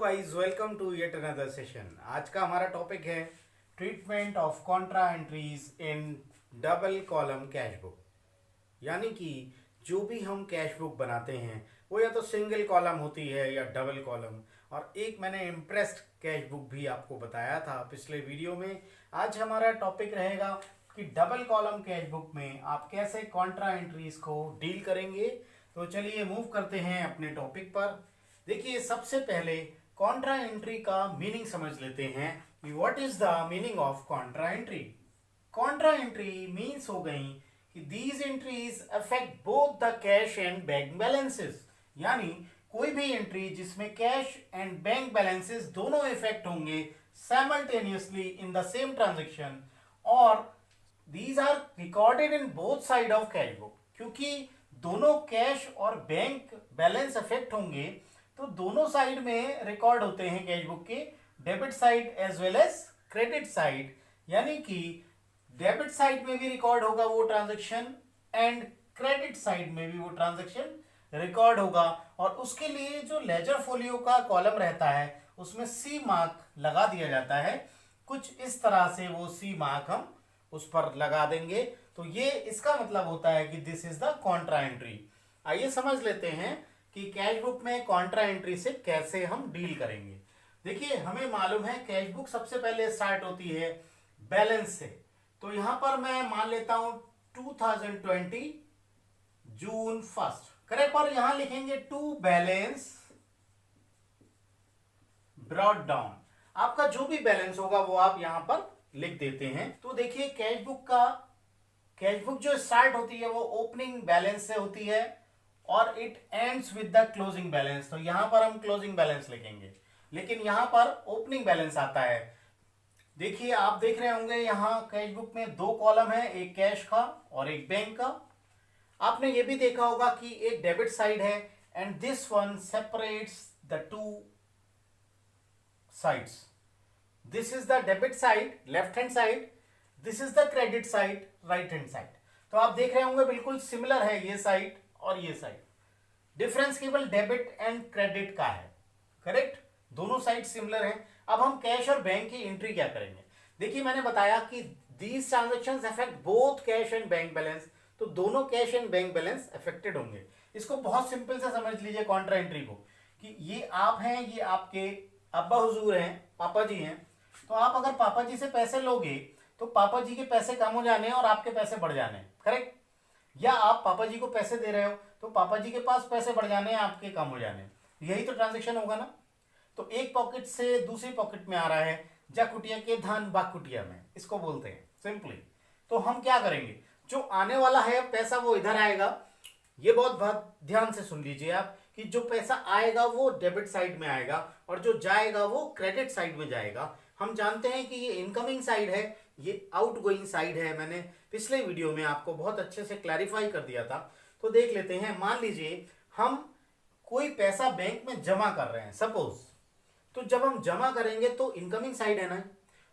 Guys, welcome to yet another session. आज का हमारा टॉपिक है treatment of contra entries in double column cash book. यानी कि जो भी हम कैश बुक बनाते हैं वो या तो सिंगल कॉलम होती है या डबल कॉलम। और एक मैंने इम्प्रेस्ड कैश बुक भी आपको बताया था पिछले वीडियो में। आज हमारा टॉपिक रहेगा कि डबल कॉलम कैश बुक में आप कैसे कॉन्ट्रा एंट्रीज को डील करेंगे। तो चलिए मूव करते हैं अपने टॉपिक पर। देखिए, सबसे पहले कॉन्ट्रा एंट्री का मीनिंग समझ लेते हैं कि what is the meaning of contra entry. Contra entry means हो गई कि these entries affect both the cash and bank balances. यानी कोई भी एंट्री जिसमें कैश एंड बैंक बैलेंसेस दोनों इफेक्ट होंगे simultaneously in the same transaction, और these are recorded in both side of cash book. क्योंकि दोनों कैश और बैंक बैलेंस अफेक्ट होंगे तो दोनों साइड में रिकॉर्ड होते हैं कैश बुक के, debit side as well as credit side. यानी कि डेबिट साइड में भी रिकॉर्ड होगा वो ट्रांजैक्शन एंड क्रेडिट साइड में भी वो ट्रांजैक्शन रिकॉर्ड होगा। और उसके लिए जो लेजर फोलियो का कॉलम रहता है उसमें सी मार्क लगा दिया जाता है। कुछ इस तरह से वो सी मार्क हम उस पर लगा देंगे। तो ये इसका मतलब होता है कि this is the Contra entry. आइए समझ लेते हैं कि कैश बुक में कॉन्ट्रा एंट्री से कैसे हम डील करेंगे। देखिए, हमें मालूम है कैश बुक सबसे पहले स्टार्ट होती है बैलेंस से। तो यहां पर मैं मान लेता हूं 2020 जून 1 करेक्ट, और यहां लिखेंगे टू बैलेंस ब्रॉट डाउन। आपका जो भी बैलेंस होगा वो आप यहां पर लिख देते हैं। तो देखिए, कैश बुक जो स्टार्ट होती है वो ओपनिंग बैलेंस से होती है और it ends with the closing balance. तो यहां पर हम क्लोजिंग बैलेंस लिखेंगे, लेकिन यहां पर ओपनिंग बैलेंस आता है। देखिए, आप देख रहे होंगे यहां कैश बुक में दो कॉलम है, एक कैश का और एक बैंक का। आपने ये भी देखा होगा कि एक डेबिट साइड है and this one separates the two sides. This is the debit side left hand side, this is the credit side right hand side. तो आप देख रहे होंगे बिल्कुल सिमिलर है ये साइड और ये साइड। डिफरेंस केवल डेबिट एंड क्रेडिट का है, करेक्ट। दोनों साइड सिमिलर हैं। अब हम कैश और बैंक की एंट्री क्या करेंगे। देखिए, मैंने बताया कि these transactions affect both cash and bank balance. तो दोनों cash and bank balance affected होंगे। इसको बहुत सिंपल से समझ लीजिए कॉन्ट्रा एंट्री को, कि ये आप हैं, ये आपके अब्बा हुजूर हैं, पापा जी हैं। तो आप अगर पापा जी से पैसे लोगे तो पापा जी के पैसे कम हो जाने और आपके पैसे बढ़ जाने, करेक्ट। या आप पापा जी को पैसे दे रहे हो तो पापा जी के पास पैसे बढ़ जाने, आपके कम हो जाने। यही तो ट्रांजैक्शन होगा ना। तो एक पॉकेट से दूसरी पॉकेट में आ रहा है, जा कुटिया के धान बा कुटिया में, इसको बोलते हैं सिंपली। तो हम क्या करेंगे, जो आने वाला है पैसा वो इधर आएगा। ये बहुत बहुत ध्यान से सुन लीजिए आप कि जो पैसा आएगा वो डेबिट साइड में आएगा और जो जाएगा वो क्रेडिट साइड में जाएगा। हम जानते हैं कि ये इनकमिंग साइड है, ये आउटगोइंग साइड है। मैंने पिछले वीडियो में आपको बहुत अच्छे से क्लैरिफाई कर दिया था। तो देख लेते हैं। मान लीजिए हम कोई पैसा बैंक में जमा कर रहे हैं सपोज। तो जब हम जमा करेंगे तो इनकमिंग साइड है ना,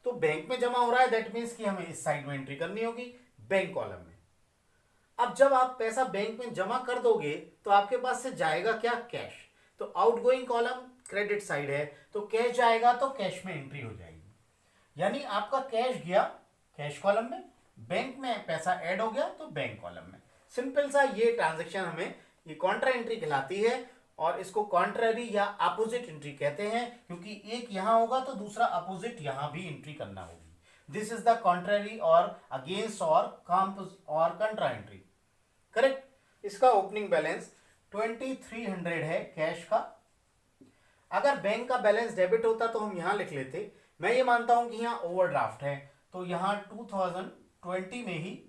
तो बैंक में जमा हो रहा है, दैट मीन्स कि हमें इस साइड में एंट्री करनी होगी, बैंक कॉलम में। अब जब आप पैसा बैंक में जमा कर दोगे तो आपके पास से जाएगा क्या, कैश। तो आउटगोइंग कॉलम क्रेडिट साइड है, तो कैश जाएगा तो कैश में एंट्री हो जाएगी। यानी आपका कैश गया कैश कॉलम में, बैंक में पैसा ऐड हो गया तो बैंक कॉलम में। सिंपल सा ये ट्रांजैक्शन हमें ये कॉन्ट्रा एंट्री कहलाती है। और इसको कॉन्ट्ररी या अपोजिट एंट्री कहते हैं, क्योंकि एक यहां होगा तो दूसरा अपोजिट यहां भी एंट्री करना होगी। दिस इज द कॉन्ट्ररी और अगेंस्ट और कंट्रा एंट्री, करेक्ट। इसका ओपनिंग बैलेंस 2300 है कैश का। अगर बैंक का बैलेंस डेबिट होता तो हम यहां लिख लेते। मैं ये मानता हूं कि यहां ओवरड्राफ्ट है, तो यहां 2020 में ही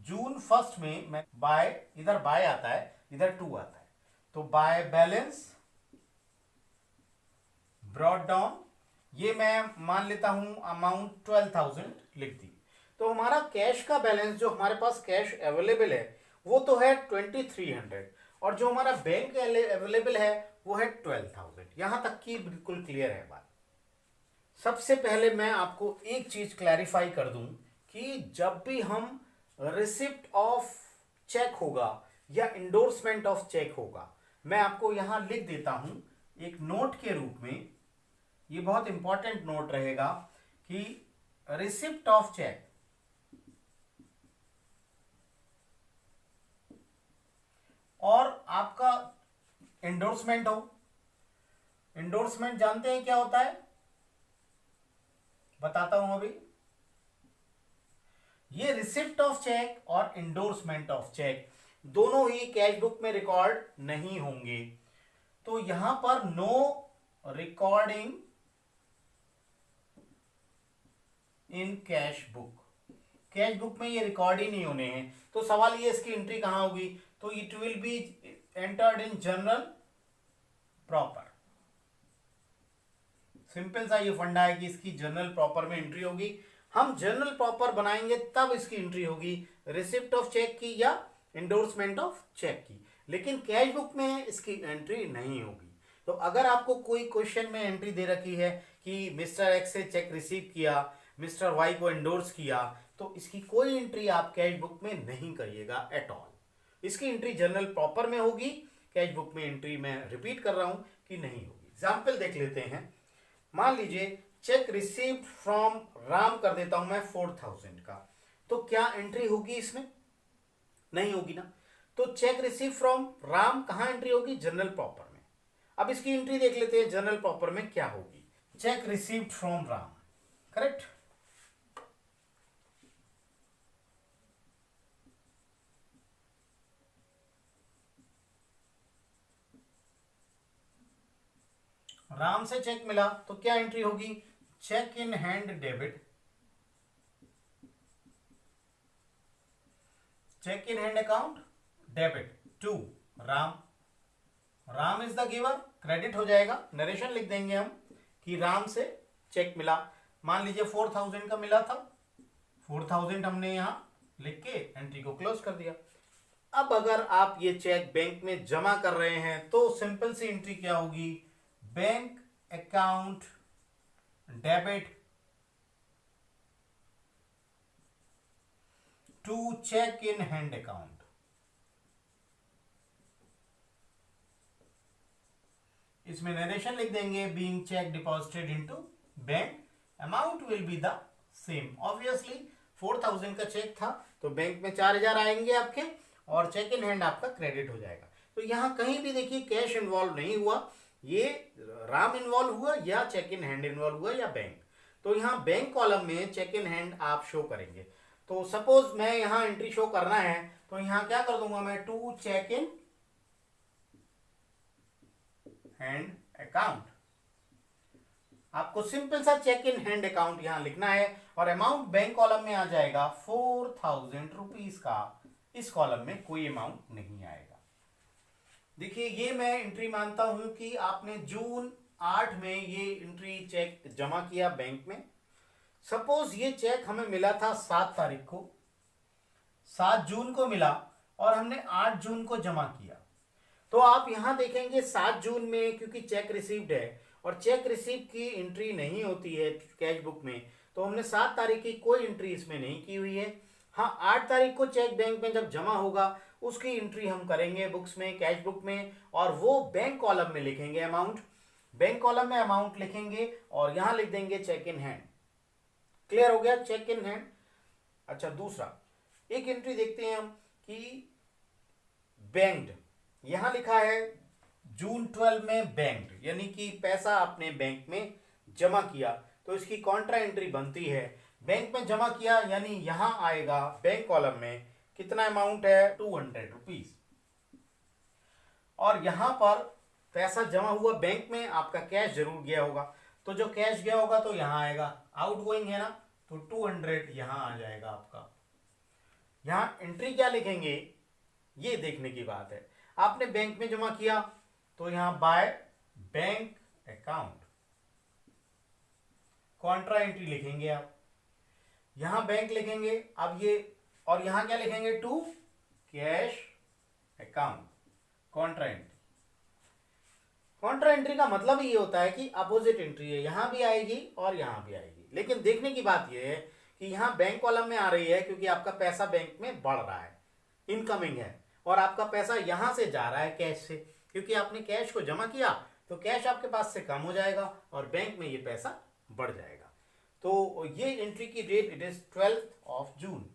जून 1 में मैं बाय, इधर बाय आता है इधर टू आता है, तो बाय बैलेंस ब्रॉट डाउन, ये मैं मान लेता हूं अमाउंट 12,000 लिख दी। तो हमारा कैश का बैलेंस, जो हमारे पास कैश अवेलेबल है वो तो है 2300, और जो हमारा बैंक अवेलेबल है वो है 12,000। यहां तक की बिल्कुल क्लियर है बात। सबसे पहले मैं आपको एक चीज क्लैरिफाई कर दूं कि जब भी हम रिसिप्ट ऑफ चेक होगा या इंडोर्समेंट ऑफ चेक होगा, मैं आपको यहां लिख देता हूं एक नोट के रूप में ये बहुत इंपॉर्टेंट नोट रहेगा कि रिसिप्ट ऑफ चेक और आपका एंडोर्समेंट हो। एंडोर्समेंट जानते हैं क्या होता है, बताता हूं अभी। ये रिसिप्ट ऑफ चेक और एंडोर्समेंट ऑफ चेक दोनों ही कैश बुक में रिकॉर्ड नहीं होंगे, तो यहां पर no recording in cash book, cash book में ये रिकॉर्ड ही नहीं होने हैं। तो सवाल ये इसकी एंट्री कहां होगी, तो it will be entered in journal proper. Simple सा ये फंडा है कि इसकी जर्नल प्रॉपर में एंट्री होगी। हम जर्नल प्रॉपर बनाएंगे तब इसकी एंट्री होगी, रिसिप्ट ऑफ चेक की या एंडोर्समेंट ऑफ चेक की, लेकिन कैश बुक में इसकी एंट्री नहीं होगी। तो अगर आपको कोई क्वेश्चन में एंट्री दे रखी है कि मिस्टर एक्स से चेक रिसीव किया, मिस्टर वाई को एंडोर्स किया, तो इसकी कोई एंट्री आप कैश बुक में नहीं करिएगा एट ऑल। इसकी एंट्री जर्नल प्रॉपर में होगी, कैश बुक में एंट्री मैं रिपीट कर रहा हूं कि नहीं होगी। एग्जाम्पल देख लेते हैं। मान लीजिए चेक रिसीव्ड फ्रॉम राम कर देता हूं मैं 4000 का, तो क्या एंट्री होगी इसमें, नहीं होगी ना। तो चेक रिसीव फ्रॉम राम कहां एंट्री होगी, जर्नल प्रॉपर में। अब इसकी एंट्री देख लेते हैं जर्नल प्रॉपर में क्या होगी। Cheque received from Ram, correct. Ram से चेक मिला तो क्या एंट्री होगी, cheque in hand debit, cheque in hand account debit to Ram. Ram is the giver, credit हो जाएगा। नरेशन लिख देंगे हम कि राम से चेक मिला। मान लीजिए 4000 का मिला था, 4000 हमने यहां लिख के एंट्री को क्लोज कर दिया। अब अगर आप ये चेक बैंक में जमा कर रहे हैं तो सिंपल सी एंट्री क्या होगी, bank account debit to cheque in hand account. इसमें नरेशन लिख देंगे, being cheque deposited into bank, amount will be the same. Obviously 4000 का चेक था तो बैंक में 4000 आएंगे आपके और चेक इन हैंड आपका क्रेडिट हो जाएगा। तो यहां कहीं भी देखिए कैश इन्वॉल्व नहीं हुआ, ये राम इन्वॉल्व हुआ या चेक इन हैंड इन्वॉल्व हुआ या बैंक। तो यहां बैंक कॉलम में चेक इन हैंड आप शो करेंगे। तो सपोज मैं यहां एंट्री शो करना है तो यहां क्या कर दूंगा मैं, to cheque in hand account. आपको सिंपल सा चेक इन हैंड अकाउंट यहां लिखना है और अमाउंट बैंक कॉलम में आ जाएगा 4000 रुपीज का। इस कॉलम में कोई अमाउंट नहीं आएगा। देखिए ये मैं एंट्री मानता हूं कि आपने जून 8 में ये एंट्री चेक जमा किया बैंक में। सपोज ये चेक हमें मिला था 7 तारीख को, 7 जून को मिला और हमने 8 जून को जमा किया। तो आप यहां देखेंगे 7 जून में क्योंकि चेक रिसीव्ड है और चेक रिसीव की एंट्री नहीं होती है कैश बुक में, तो हमने 7 तारीख की कोई एंट्री इसमें नहीं की हुई है। हाँ, 8 तारीख को चेक बैंक में जब जमा होगा उसकी एंट्री हम करेंगे बुक्स में, कैश बुक में, और वो बैंक कॉलम में लिखेंगे अमाउंट। बैंक कॉलम में अमाउंट लिखेंगे और यहां लिख देंगे चेक इन हैंड। क्लियर हो गया, चेक इन हैंड। अच्छा, दूसरा एक एंट्री देखते हैं हम कि बैंक्ड, यहां लिखा है जून 12 में बैंक्ड, यानी कि पैसा आपने बैंक में जमा किया, तो इसकी कॉन्ट्रा एंट्री बनती है। बैंक में जमा किया यानी यहां आएगा बैंक कॉलम में कितना अमाउंट है, 200 रुपीज। और यहां पर पैसा जमा हुआ बैंक में, आपका कैश जरूर गया होगा, तो जो कैश गया होगा तो यहां आएगा, आउट गोइंग है ना, तो 200 यहां आ जाएगा आपका। यहां एंट्री क्या लिखेंगे ये देखने की बात है। आपने बैंक में जमा किया तो यहां by bank account, contra entry लिखेंगे आप, यहां बैंक लिखेंगे। अब ये और यहां क्या लिखेंगे, to cash account, contra entry. Contra entry का मतलब ये होता है कि अपोजिट एंट्री है, यहां भी आएगी और यहां भी आएगी। लेकिन देखने की बात यह है कि यहां बैंक कॉलम में आ रही है क्योंकि आपका पैसा बैंक में बढ़ रहा है, इनकमिंग है, और आपका पैसा यहां से जा रहा है कैश से, क्योंकि आपने कैश को जमा किया तो कैश आपके पास से कम हो जाएगा और बैंक में ये पैसा बढ़ जाएगा। तो ये एंट्री की डेट इट इज 12 जून।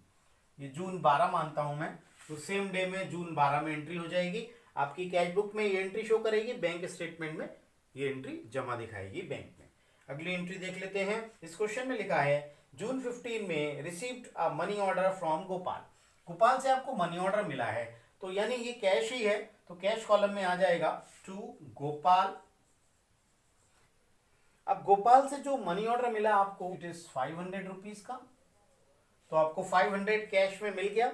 ये जून 12 मानता हूं मैं, तो सेम डे में जून 12 में एंट्री हो जाएगी। आपकी कैश बुक में ये एंट्री शो करेगी, बैंक स्टेटमेंट में ये एंट्री जमा दिखाएगी बैंक में। अगली एंट्री देख लेते हैं। इस क्वेश्चन में लिखा है जून 15 में received a money order from Gopal. Gopal से आपको मनी ऑर्डर मिला है, तो यानी ये कैश ही है, तो कैश कॉलम में आ जाएगा टू गोपाल। अब गोपाल से जो मनी ऑर्डर मिला आपको इट इज 500 रुपीज का, तो आपको 500 कैश में मिल गया।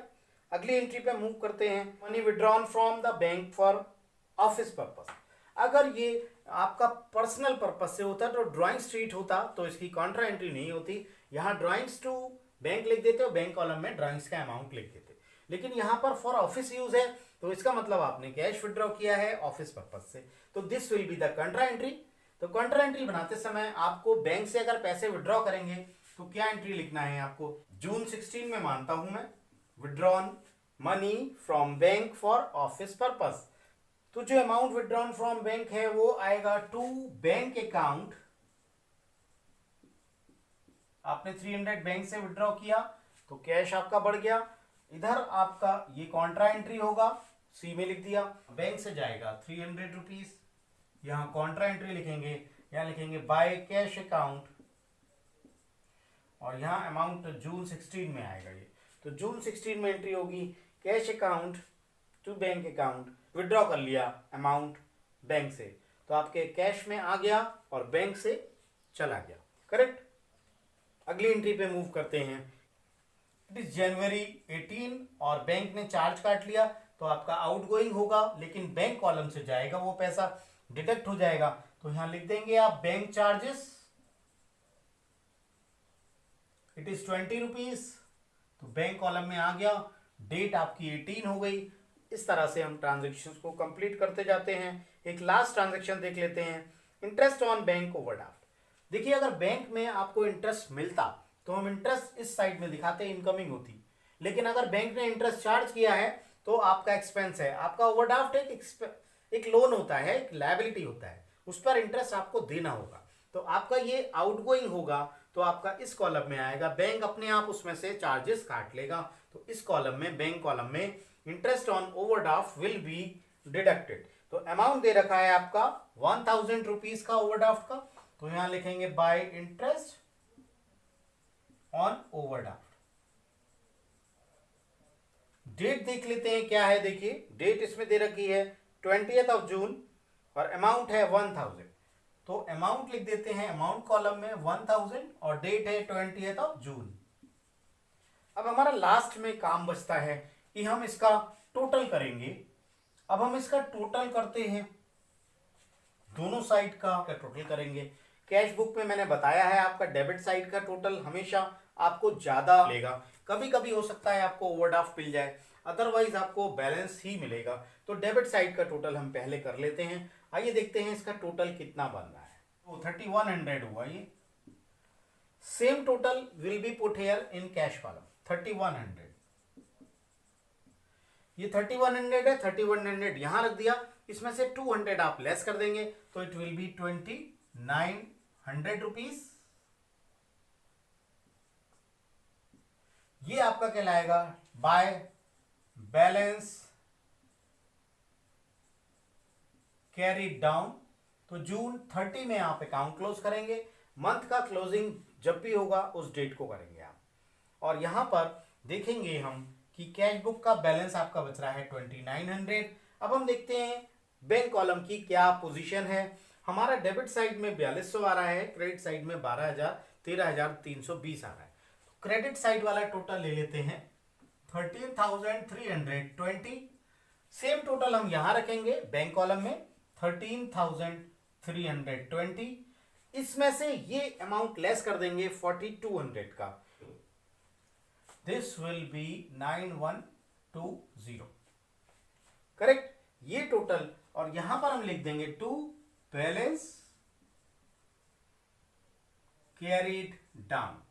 अगली एंट्री पे मूव करते हैं। Money withdrawn from the bank for office purpose. अगर ये आपका पर्सनल पर्पस से होता तो ड्राइंग स्ट्रीट होता तो इसकी कॉन्ट्रा एंट्री नहीं होती। यहाँ ड्राइंग्स टू बैंक लिख देते हो, बैंक कॉलम में ड्राइंग्स का अमाउंट लिख देते। लेकिन यहाँ पर फॉर ऑफिस यूज है, तो इसका मतलब आपने कैश विड्रॉ किया है ऑफिस पर्पज से, तो this will be the Contra entry. तो कॉन्ट्रा एंट्री बनाते समय आपको बैंक से अगर पैसे विड्रॉ करेंगे तो क्या एंट्री लिखना है आपको? जून 16 में मानता हूं मैं, withdrawn money from bank for office purpose. तो जो अमाउंट विड्रॉन फ्रॉम बैंक है वो आएगा टू बैंक अकाउंट। आपने 300 बैंक से विड्रॉ किया तो कैश आपका बढ़ गया। इधर आपका ये कॉन्ट्रा एंट्री होगा, सी में लिख दिया। बैंक से जाएगा 300 रुपीज, यहां कॉन्ट्रा एंट्री लिखेंगे, यहां लिखेंगे बाय कैश अकाउंट, और यहां अमाउंट जून 16 में आएगा ये, तो जून 16 में एंट्री होगी cash account to bank account. Withdraw कर लिया अमाउंट बैंक से, तो आपके कैश में आ गया और बैंक से चला गया। करेक्ट। अगली एंट्री पे मूव करते हैं। इट इज जनवरी 18 और बैंक ने चार्ज काट लिया, तो आपका आउटगोइंग होगा, लेकिन बैंक कॉलम से जाएगा वो पैसा, डिडक्ट हो जाएगा। तो यहां लिख देंगे आप bank charges, it is 20 rupees, तो बैंक कॉलम में आ गया। डेट आपकी 18 हो गई। इस तरह से हम ट्रांजेक्शन को कंप्लीट करते जाते हैं। एक लास्ट ट्रांजेक्शन देख लेते हैं, इंटरेस्ट ऑन बैंक ओवरड्राफ्ट। देखिए अगर बैंक में आपको इंटरेस्ट मिलता तो हम इंटरेस्ट इस साइड में दिखाते, इनकमिंग होती, लेकिन अगर बैंक ने इंटरेस्ट चार्ज किया है तो आपका एक्सपेंस है। आपका ओवरड्राफ्ट एक लोन होता है, एक लायबिलिटी होता है, उस पर इंटरेस्ट आपको देना होगा, तो आपका ये आउटगोइंग होगा, तो आपका इस कॉलम में आएगा। बैंक अपने आप उसमें से चार्जेस काट लेगा, तो इस कॉलम में, बैंक कॉलम में, interest on overdraft will be deducted. तो अमाउंट दे रखा है आपका 1000 रुपीज का ओवरड्राफ्ट का, तो यहां लिखेंगे by interest on overdraft. Date देख लेते हैं क्या है। देखिए डेट इसमें दे रखी है 20 जून और अमाउंट है 1000, तो अमाउंट लिख देते हैं अमाउंट कॉलम में 1000 और डेट है 20 जून। अब हमारा लास्ट में काम बचता है कि हम इसका टोटल करेंगे। अब हम इसका टोटल करते हैं, दोनों साइड का टोटल करेंगे। कैश बुक में मैंने बताया है आपका डेबिट साइड का टोटल हमेशा आपको ज्यादा मिलेगा। कभी कभी हो सकता है आपको ओवरड्राफ्ट मिल जाए, अदरवाइज आपको बैलेंस ही मिलेगा। तो डेबिट साइड का टोटल हम पहले कर लेते हैं। आइए देखते हैं इसका टोटल कितना बन रहा है। तो 3100 हुआ ये। Same total will be put here in cash column 3100। ये 3100 है, 3100 यहां रख दिया, इसमें से 200 आप लेस कर देंगे तो इट विल बी 2900 रुपीज। ये आपका कहलाएगा बाय बैलेंस कैरीड डाउन। तो जून 30 में आप अकाउंट क्लोज करेंगे। मंथ का क्लोजिंग जब भी होगा उस डेट को करेंगे आप। और यहां पर देखेंगे हम कि कैश बुक का बैलेंस आपका बच रहा है 2900। अब हम देखते हैं बैंक कॉलम की क्या पोजीशन है। हमारा डेबिट साइड में 4200 आ रहा है, क्रेडिट साइड में 13,320 आ रहा है। क्रेडिट साइड वाला टोटल ले लेते हैं 13,320। सेम टोटल हम यहां रखेंगे बैंक कॉलम में 13,320। इसमें से ये अमाउंट लेस कर देंगे 4200 का, दिस विल बी 9120। करेक्ट। ये टोटल, और यहां पर हम लिख देंगे टू बैलेंस कैरीड डाउन।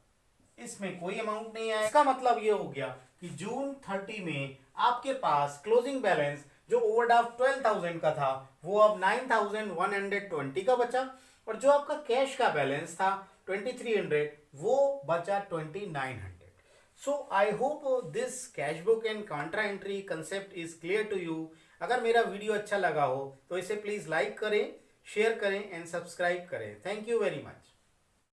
इसमें कोई अमाउंट नहीं आया। इसका मतलब ये हो गया कि जून 30 में आपके पास क्लोजिंग बैलेंस जो ओवरड्राफ्ट 12,000 का था वो अब 9,120 का बचा, और जो आपका कैश का बैलेंस था 2,300 वो बचा 2,900। So I hope this cash book and contra entry concept is clear to you. अगर मेरा वीडियो अच्छा लगा हो तो इसे प्लीज लाइक करें, शेयर करें एंड सब्सक्राइब करें। Thank you very much.